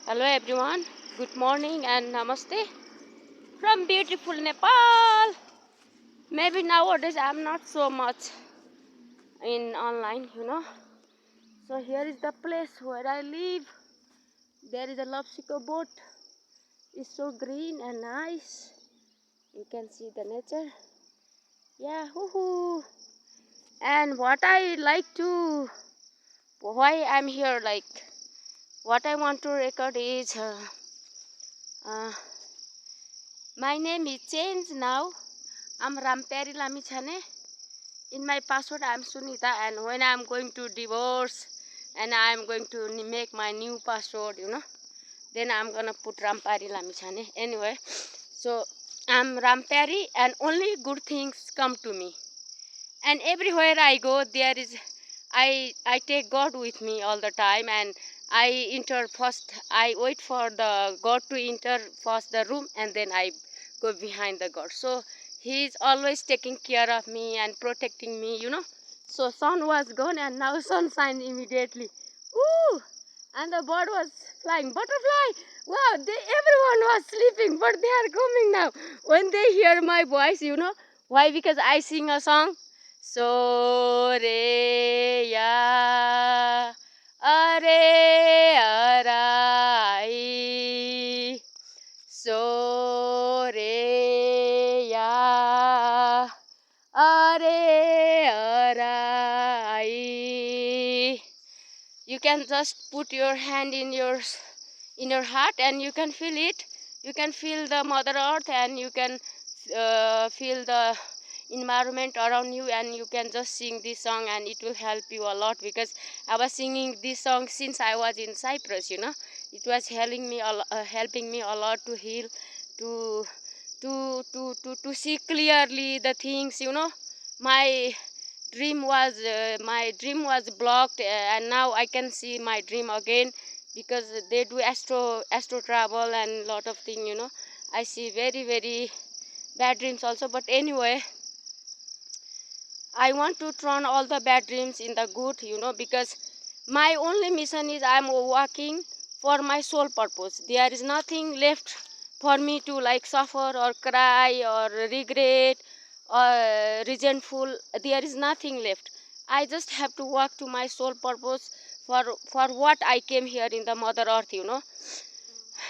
Hello everyone, good morning and namaste from beautiful Nepal. Maybe nowadays I'm not so much in online. So here is the place where I live. There is a Lopsico boat. It's so green and nice. You can see the nature. Yeah, hoo. And what I like to, why I'm here, like what I want to record is uh, my name is changed now. I'm Ramperi Lamichhane. In my password I'm Sunita, and when I'm going to divorce and I'm going to make my new password, then I'm gonna put Ramperi Lamichhane. Anyway, so I'm Ramperi and only good things come to me. And everywhere I go, there is I take God with me all the time, and I enter first. I wait for the God to enter first the room, and then I go behind the God. So He is always taking care of me and protecting me. So sun was gone, and now sunshine immediately. Woo! And the bird was flying. Butterfly! Wow! Everyone was sleeping, but they are coming now. When they hear my voice. Why? Because I sing a song. So re ya are arai. So re ya are arai. You can just put your hand in your heart and you can feel it. You can feel the Mother Earth, and you can feel the environment around you, and you can just sing this song, and it will help you a lot, because I was singing this song since I was in Cyprus. It was helping me a lot to heal, to see clearly the things. My dream was blocked, and now I can see my dream again, because they do astro travel and lot of thing. I see very very bad dreams also, but anyway, I want to turn all the bad dreams in the good, because my only mission is I'm working for my sole purpose. There is nothing left for me to like suffer or cry or regret or resentful. There is nothing left. I just have to work to my sole purpose for what I came here in the Mother Earth.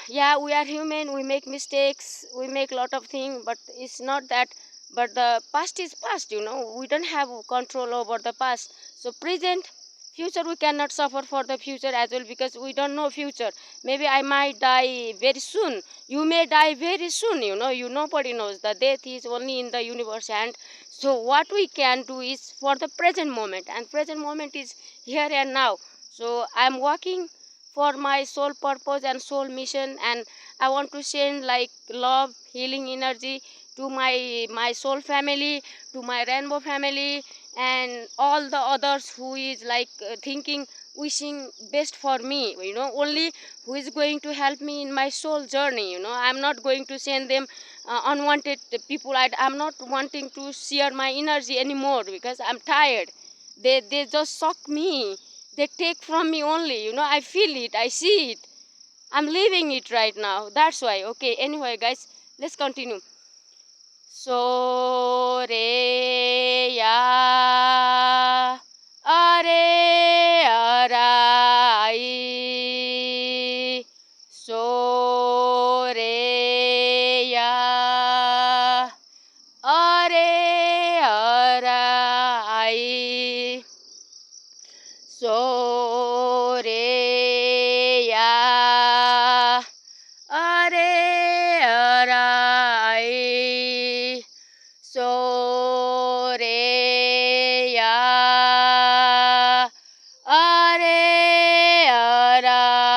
Yeah, we are human, we make mistakes, we make lot of things, but it's not that. But the past is past. We don't have control over the past. So present, future, we cannot suffer for the future as well, because we don't know future. Maybe I might die very soon, you may die very soon. Nobody knows. The death is only in the universe. And so what we can do is for the present moment, and present moment is here and now. So I'm working for my soul purpose and soul mission, and I want to send like love, healing energy to my soul family, to my rainbow family, and all the others who is like thinking, wishing best for me. Only who is going to help me in my soul journey. I'm not going to send them unwanted people. I'm not wanting to share my energy anymore, because I'm tired. They just suck me. They take from me only. I feel it, I see it, I'm living it right now. That's why. Okay, anyway guys, let's continue. So re ya are arai. So re ya are arai. So re ya are arai. So re ya are arai.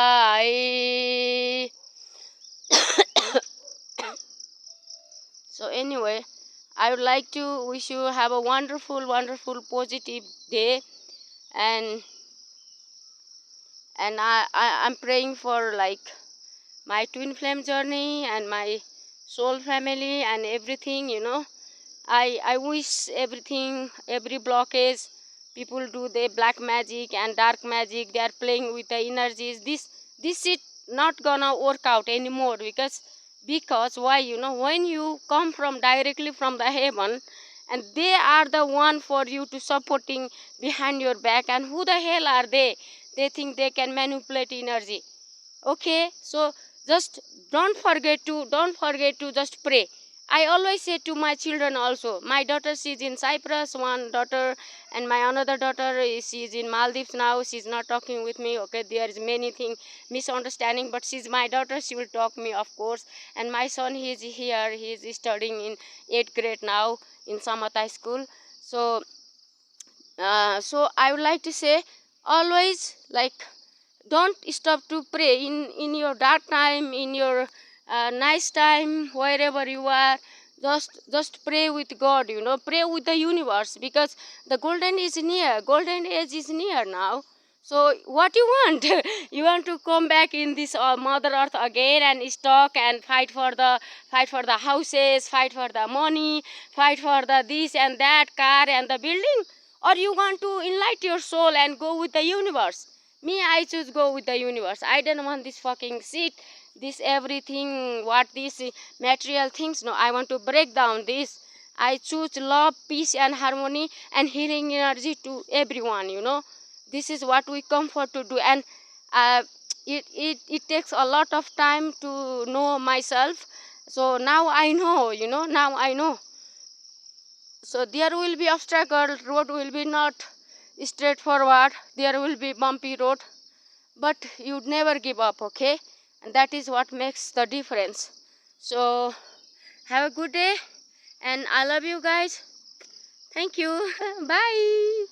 So anyway, I would like to wish you have a wonderful, wonderful, positive day, and I'm praying for like my twin flame journey and my soul family and everything. I wish everything, every blockage, people do the black magic and dark magic, they are playing with the energies. This shit not gonna work out anymore. Because why, when you come from directly from the heaven, and they are the one for you to supporting behind your back, and who the hell are they think they can manipulate energy. Okay, so just don't forget to just pray. I always say to my children also. My daughter, she's in Cyprus, one daughter, and my another daughter she's in Maldives now. She's not talking with me. Okay, there is many thing misunderstanding, but she's my daughter. She will talk me, of course. And my son, he's here. He's studying in 8th grade now in Samatai school. So I would like to say, always, like, don't stop to pray in your dark time, in your nice time, wherever you are. Just pray with God, pray with the universe, because the golden age is near now. So what you want? You want to come back in this mother earth again and talk and fight for the houses, fight for the money, fight for the this and that car and the building? Or you want to enlighten your soul and go with the universe? Me, I choose go with the universe. I don't want this fucking shit, this everything, what these material things. No, I want to break down this. I choose love, peace and harmony and healing energy to everyone, This is what we come for to do. And it takes a lot of time to know myself. So now I know, now I know. So there will be obstacle, road will be not straightforward, there will be bumpy road, but you never give up, okay? And that is what makes the difference. So have a good day, and I love you guys. Thank you. Bye.